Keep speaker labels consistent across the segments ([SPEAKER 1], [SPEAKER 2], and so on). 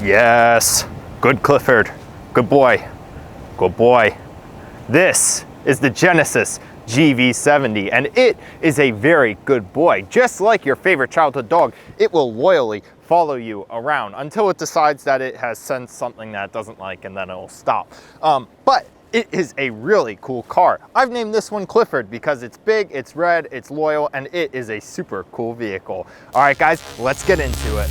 [SPEAKER 1] Yes, good Clifford, good boy, good boy. This is the Genesis GV70, and it is a very good boy. Just like your favorite childhood dog, it will loyally follow you around until it decides that it has sensed something that it doesn't like, and then it will stop. But it is a really cool car. I've named this one Clifford because it's big, it's red, it's loyal, and it is a super cool vehicle. All right, guys, let's get into it.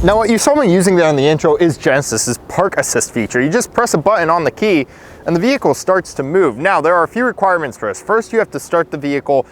[SPEAKER 1] Now, what you saw me using there in the intro is Genesis's park assist feature. You just press a button on the key and the vehicle starts to move. Now, there are a few requirements for this. First, you have to start the vehicle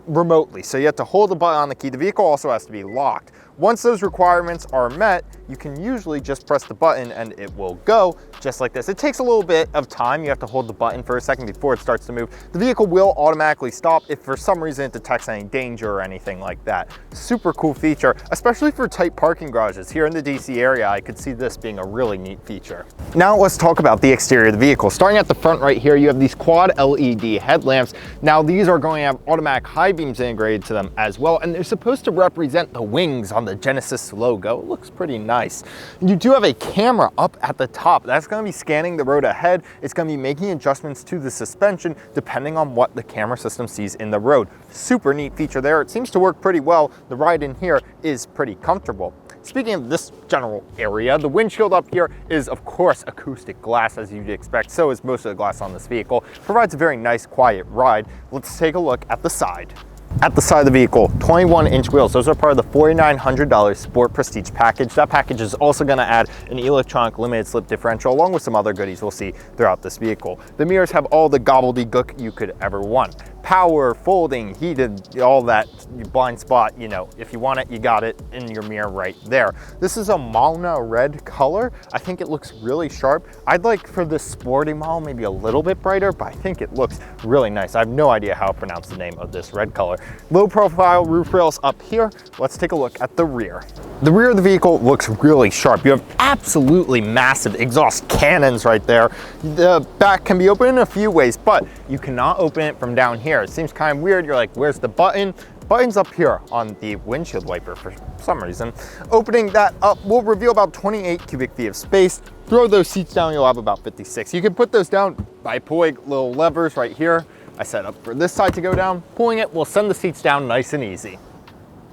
[SPEAKER 1] remotely. So you have to hold the button on the key. The vehicle also has to be locked. Once those requirements are met, you can usually just press the button and it will go just like this. It takes a little bit of time. You have to hold the button for a second before it starts to move. The vehicle will automatically stop if for some reason it detects any danger or anything like that. Super cool feature, especially for tight parking garages. Here in the DC area, I could see this being a really neat feature. Now let's talk about the exterior of the vehicle. Starting at the front right here, you have these quad LED headlamps. Now these are going to have automatic high beams integrated to them as well, and they're supposed to represent the wings on the Genesis logo. It looks pretty nice. You do have a camera up at the top. That's going to be scanning the road ahead. It's going to be making adjustments to the suspension depending on what the camera system sees in the road. Super neat feature there. It seems to work pretty well. The ride in here is pretty comfortable. Speaking of this general area, the windshield up here is of course acoustic glass, as you'd expect. So is most of the glass on this vehicle. Provides a very nice quiet ride. Let's take a look at the side. At the side of the vehicle, 21-inch wheels. Those are part of the $4,900 Sport Prestige package. That package is also going to add an electronic limited slip differential along with some other goodies we'll see throughout this vehicle. The mirrors have all the gobbledygook you could ever want. Power, folding, heated, all that blind spot, you know, if you want it, you got it in your mirror right there. This is a Mwah red color. I think it looks really sharp. I'd like for this sporty model maybe a little bit brighter, but I think it looks really nice. I have no idea how to pronounce the name of this red color. Low profile roof rails up here. Let's take a look at the rear. The rear of the vehicle looks really sharp. You have absolutely massive exhaust cannons right there. The back can be opened in a few ways, but you cannot open it from down here. It seems kind of weird. You're like, where's the button? Button's up here on the windshield wiper for some reason. Opening that up will reveal about 28 cubic feet of space. Throw those seats down, you'll have about 56. You can put those down by pulling little levers right here. I set up for this side to go down. Pulling it will send the seats down nice and easy.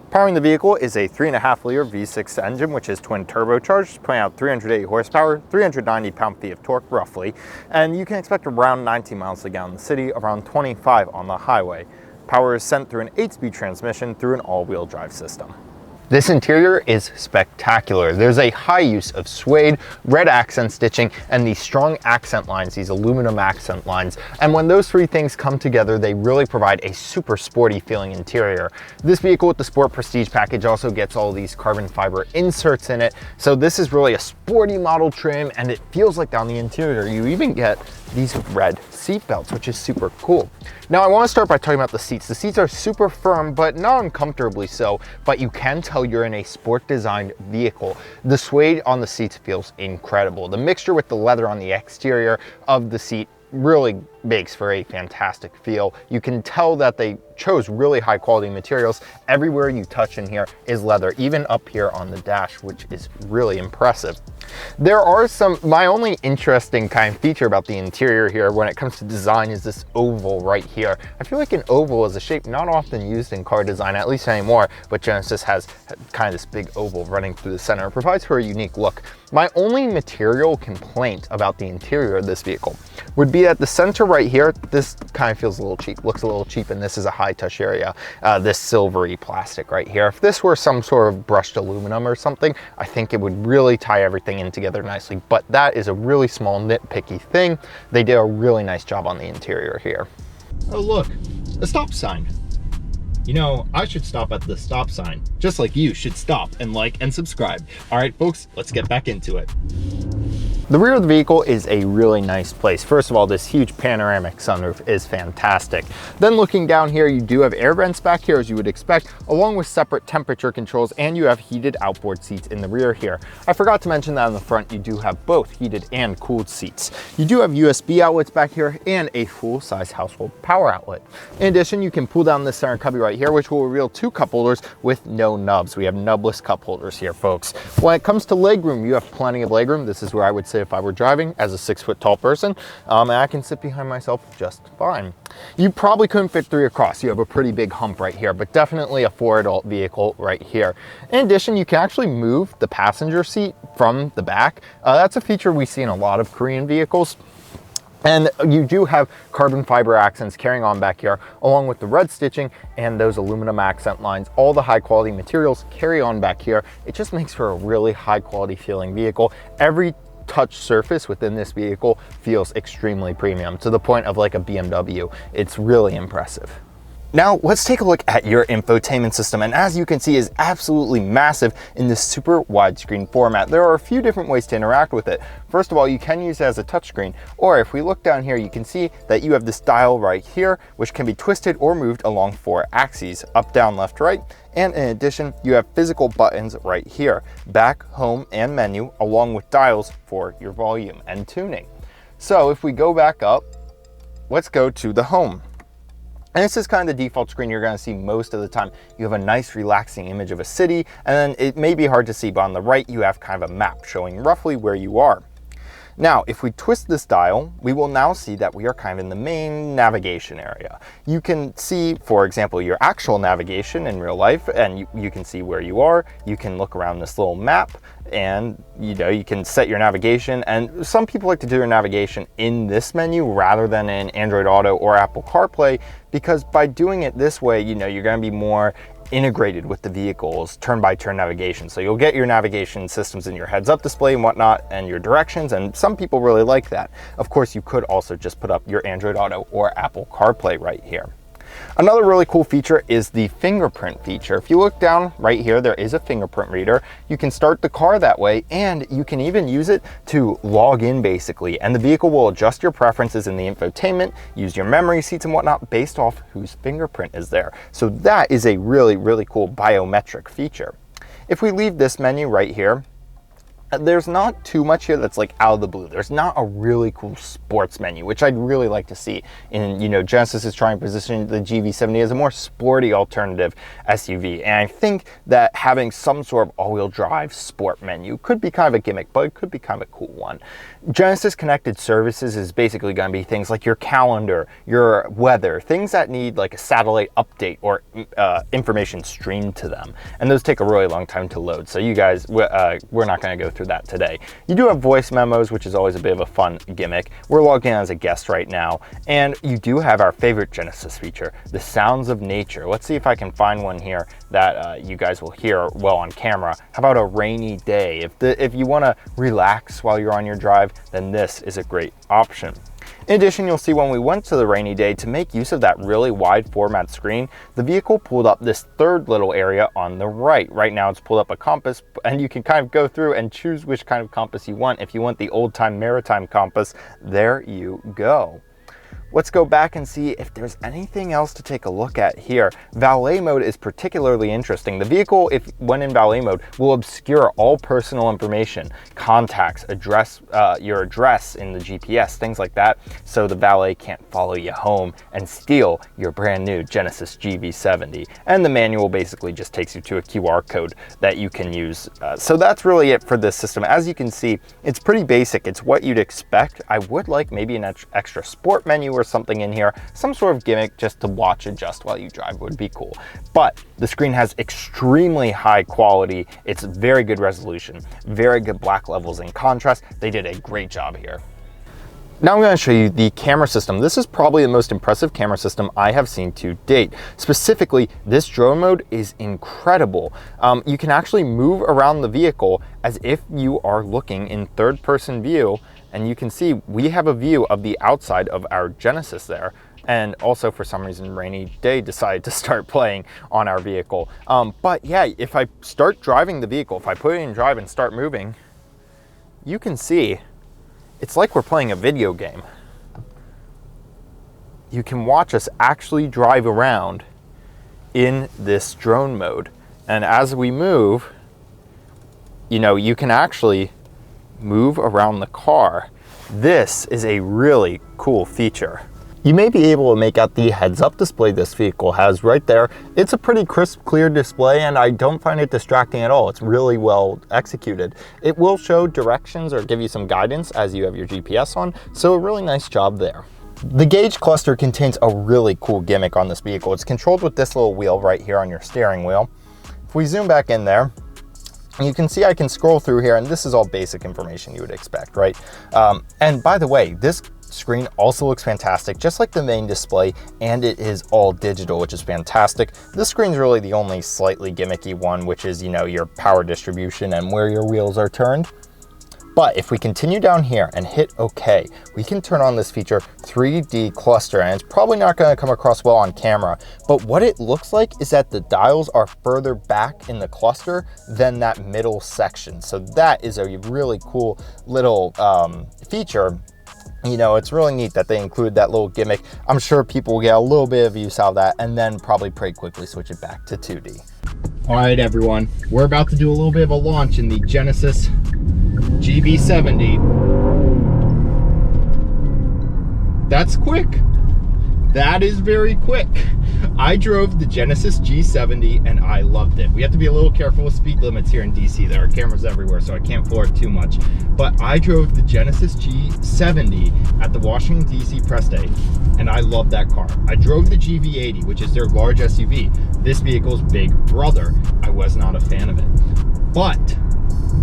[SPEAKER 1] Powering the vehicle is a 3.5-liter V6 engine, which is twin turbocharged, putting out 380 horsepower, 390 pound-feet of torque roughly, and you can expect around 19 miles a gallon in the city, around 25 on the highway. Power is sent through an 8-speed transmission through an all-wheel drive system. This interior is spectacular. There's a high use of suede, red accent stitching, and these strong accent lines, these aluminum accent lines. And when those three things come together, they really provide a super sporty feeling interior. This vehicle with the Sport Prestige package also gets all these carbon fiber inserts in it. So this is really a sporty model trim, and it feels like down the interior, you even get these red seat belts, which is super cool. Now I want to start by talking about the seats. The seats are super firm, but not uncomfortably so, but you can tell you're in a sport designed vehicle. The suede on the seats feels incredible. The mixture with the leather on the exterior of the seat really makes for a fantastic feel. You can tell that they chose really high quality materials. Everywhere you touch in here is leather, even up here on the dash, which is really impressive. There are my only interesting kind of feature about the interior here when it comes to design is this oval right here. I feel like an oval is a shape not often used in car design, at least anymore, but Genesis has kind of this big oval running through the center. It provides for a unique look. My only material complaint about the interior of this vehicle would be at the center right here. This kind of feels a little cheap, looks a little cheap, and this is a high touch area. This silvery plastic right here. If this were some sort of brushed aluminum or something, I think it would really tie everything in together nicely, but that is a really small nitpicky thing. They did a really nice job on the interior here. Oh look, a stop sign. You know, I should stop at the stop sign, just like you should stop and like and subscribe. All right, folks, let's get back into it. The rear of the vehicle is a really nice place. First of all, this huge panoramic sunroof is fantastic. Then looking down here, you do have air vents back here as you would expect, along with separate temperature controls, and you have heated outboard seats in the rear here. I forgot to mention that on the front, you do have both heated and cooled seats. You do have USB outlets back here and a full-size household power outlet. In addition, you can pull down this center cubby right here, which will reveal 2 cup holders with no nubs. We have nubless cup holders here, folks. When it comes to legroom, you have plenty of legroom. This is where I would say if I were driving as a 6-foot tall person, and I can sit behind myself just fine. You probably couldn't fit 3 across. You have a pretty big hump right here, but definitely a 4-adult vehicle right here. In addition, you can actually move the passenger seat from the back. That's a feature we see in a lot of Korean vehicles. And you do have carbon fiber accents carrying on back here, along with the red stitching and those aluminum accent lines. All the high quality materials carry on back here. It just makes for a really high quality feeling vehicle. Every touch surface within this vehicle feels extremely premium, to the point of like a BMW. It's really impressive. Now let's take a look at your infotainment system, and as you can see is absolutely massive in this super widescreen format. There are a few different ways to interact with it. First of all, you can use it as a touchscreen, or if we look down here, you can see that you have this dial right here, which can be twisted or moved along 4 axes, up, down, left, right. And in addition, you have physical buttons right here, back, home, and menu, along with dials for your volume and tuning. So if we go back up, let's go to the home. And this is kind of the default screen you're going to see most of the time. You have a nice relaxing image of a city, and then it may be hard to see, but on the right you have kind of a map showing roughly where you are. Now, if we twist this dial, we will now see that we are kind of in the main navigation area. You can see, for example, your actual navigation in real life, and you can see where you are. You can look around this little map, and you can set your navigation. And some people like to do their navigation in this menu rather than in Android Auto or Apple CarPlay, because by doing it this way, you're going to be more integrated with the vehicle's turn-by-turn navigation. So you'll get your navigation systems in your heads-up display and whatnot, and your directions, and some people really like that. Of course, you could also just put up your Android Auto or Apple CarPlay right here. Another really cool feature is the fingerprint feature. If you look down right here, there is a fingerprint reader. You can start the car that way, and you can even use it to log in basically, and the vehicle will adjust your preferences in the infotainment, use your memory seats and whatnot based off whose fingerprint is there. So that is a really, really cool biometric feature. If we leave this menu right here, there's not too much here that's like out of the blue. There's not a really cool sports menu, which I'd really like to see. And Genesis is trying to position the GV70 as a more sporty alternative SUV. And I think that having some sort of all-wheel drive sport menu could be kind of a gimmick, but it could be kind of a cool one. Genesis connected services is basically going to be things like your calendar, your weather, things that need like a satellite update or information streamed to them. And those take a really long time to load. So you guys, we're not going to go through that today. You do have voice memos, which is always a bit of a fun gimmick. We're logged in as a guest right now, and you do have our favorite Genesis feature, the sounds of nature. Let's see if I can find one here that you guys will hear well on camera. How about a rainy day? If you want to relax while you're on your drive, then this is a great option. In addition, you'll see when we went to the rainy day, to make use of that really wide format screen, the vehicle pulled up this third little area on the right. Right now it's pulled up a compass, and you can kind of go through and choose which kind of compass you want. If you want the old-time maritime compass, there you go. Let's go back and see if there's anything else to take a look at here. Valet mode is particularly interesting. The vehicle, when in valet mode, will obscure all personal information, contacts, address, your address in the GPS, things like that, so the valet can't follow you home and steal your brand new Genesis GV70. And the manual basically just takes you to a QR code that you can use. So that's really it for this system. As you can see, it's pretty basic. It's what you'd expect. I would like maybe an extra sport menu or something in here, some sort of gimmick just to watch adjust while you drive would be cool. But the screen has extremely high quality. It's very good resolution, very good black levels and contrast. They did a great job here. Now I'm going to show you the camera system. This is probably the most impressive camera system I have seen to date. Specifically, this drone mode is incredible. You can actually move around the vehicle as if you are looking in third-person view, and you can see we have a view of the outside of our Genesis there. And also, for some reason, rainy day decided to start playing on our vehicle. But yeah, if I start driving the vehicle, if I put it in drive and start moving, you can see It's like we're playing a video game. You can watch us actually drive around in this drone mode. And as we move, you know, you can actually move around the car. This is a really cool feature. You may be able to make out the heads-up display this vehicle has right there. It's a pretty crisp, clear display, and I don't find it distracting at all. It's really well executed. It will show directions or give you some guidance as you have your GPS on, so a really nice job there. The gauge cluster contains a really cool gimmick on this vehicle. It's controlled with this little wheel right here on your steering wheel. If we zoom back in there, you can see I can scroll through here, and this is all basic information you would expect, right? And by the way, this screen also looks fantastic, just like the main display, and it is all digital, which is fantastic. This screen's really the only slightly gimmicky one, which is, you know, your power distribution and where your wheels are turned. But if we continue down here and hit OK, we can turn on this feature 3D cluster, and it's probably not going to come across well on camera, but what it looks like is that the dials are further back in the cluster than that middle section. So that is a really cool little feature. You know, it's really neat that they include that little gimmick. I'm sure people will get a little bit of use out of that and then probably pretty quickly switch it back to 2D. All right, everyone, we're about to do a little bit of a launch in the Genesis GV70. That's quick. That is very quick. I drove the Genesis G70 and I loved it. We have to be a little careful with speed limits here in DC. There are cameras everywhere, so I can't floor it too much. But I drove the Genesis G70 at the Washington DC press day, and I love that car. I drove the GV80, which is their large SUV. This vehicle's big brother. I was not a fan of it. But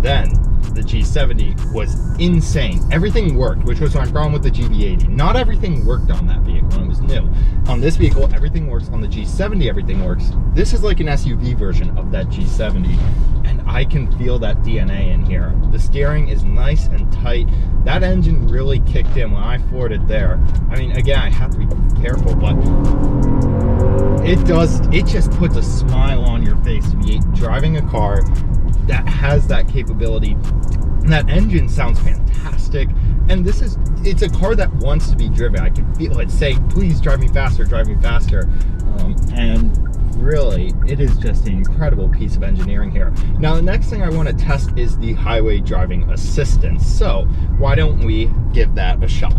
[SPEAKER 1] then the G70 was insane. Everything worked, which was my problem with the GV80. Not everything worked on that vehicle when it was new. On this vehicle, everything works. On the G70, everything works. This is like an SUV version of that G70, and I can feel that DNA in here. The steering is nice and tight. That engine really kicked in when I floored it there. I mean, again, I have to be careful, but it just puts a smile on your face to be driving a car that has that capability. That engine sounds fantastic, and it's a car that wants to be driven. I can feel it saying, please drive me faster, drive me faster. And really, it is just an incredible piece of engineering here. Now, the next thing I want to test is the highway driving assistance, so why don't we give that a shot?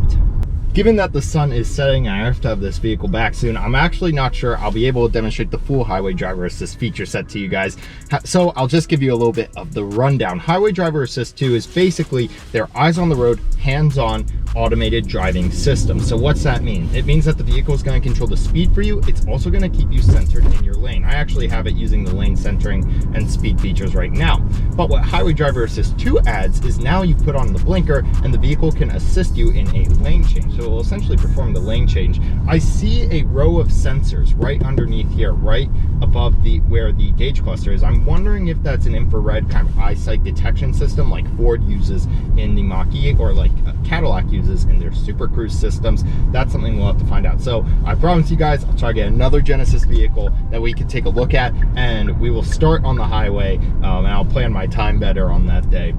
[SPEAKER 1] Given that the sun is setting and I have to have this vehicle back soon, I'm actually not sure I'll be able to demonstrate the full Highway Driver Assist feature set to you guys. So I'll just give you a little bit of the rundown. Highway Driver Assist 2 is basically their eyes on the road, hands-on automated driving system. So what's that mean? It means that the vehicle is going to control the speed for you. It's also going to keep you centered in your lane. I actually have it using the lane centering and speed features right now. But what Highway Driver Assist 2 adds is now you put on the blinker and the vehicle can assist you in a lane change. So it will essentially perform the lane change. I see a row of sensors right underneath here, right above where the gauge cluster is. I'm wondering if that's an infrared kind of eyesight detection system like Ford uses in the Mach-E, or like Cadillac uses in their Super Cruise systems. That's something we'll have to find out. So I promise you guys, I'll try to get another Genesis vehicle that we can take a look at, and we will start on the highway, and I'll plan my time better on that day.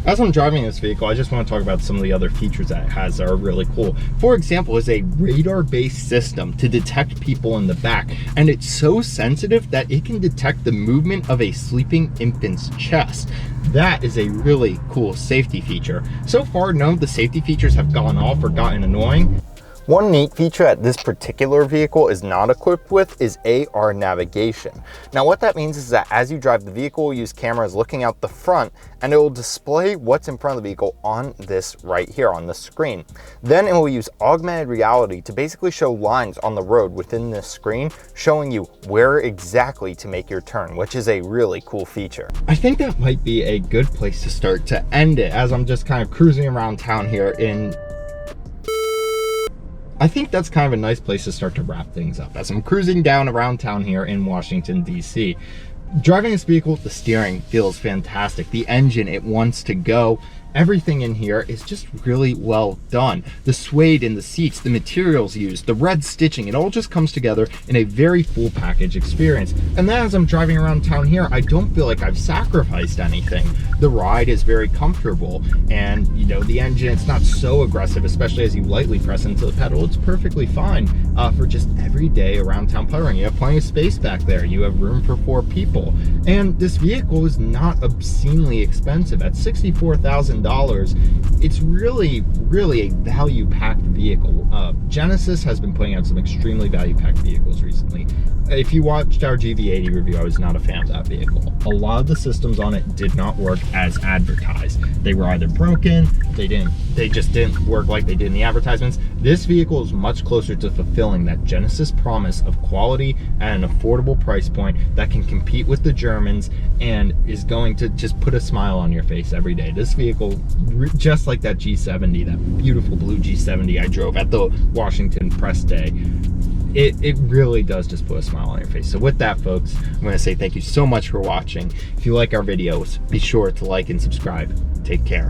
[SPEAKER 1] As I'm driving this vehicle, I just want to talk about some of the other features that it has that are really cool. For example, is a radar-based system to detect people in the back, and it's so sensitive that it can detect the movement of a sleeping infant's chest. That is a really cool safety feature. So far, none of the safety features have gone off or gotten annoying. One neat feature that this particular vehicle is not equipped with is AR navigation. Now what that means is that as you drive the vehicle, will use cameras looking out the front, and it will display what's in front of the vehicle on this right here on the screen. Then it will use augmented reality to basically show lines on the road within this screen, showing you where exactly to make your turn, which is a really cool feature. I think that might be a good place to start to end it, as I'm just kind of cruising around town here I think that's kind of a nice place to start to wrap things up, as I'm cruising down around town here in Washington, DC. Driving this vehicle, the steering feels fantastic. The engine, it wants to go. Everything in here is just really well done. The suede in the seats, the materials used, the red stitching, it all just comes together in a very full package experience. And then as I'm driving around town here, I don't feel like I've sacrificed anything. The ride is very comfortable, and you know, the engine, it's not so aggressive, especially as you lightly press into the pedal. It's perfectly fine for just every day around town puttering. You have plenty of space back there. You have room for 4 people. And this vehicle is not obscenely expensive. At $64,000, it's really a value-packed vehicle. Genesis has been putting out some extremely value-packed vehicles recently. If you watched our GV80 review, I was not a fan of that vehicle. A lot of the systems on it did not work as advertised. They were either broken, they just didn't work like they did in the advertisements. This vehicle is much closer to fulfilling that Genesis promise of quality at an affordable price point that can compete with the Germans and is going to just put a smile on your face every day. This vehicle, just like that G70, that beautiful blue G70 I drove at the Washington press day, it really does just put a smile on your face. So with that, folks, I'm going to say thank you so much for watching. If you like our videos, be sure to like and subscribe. Take care.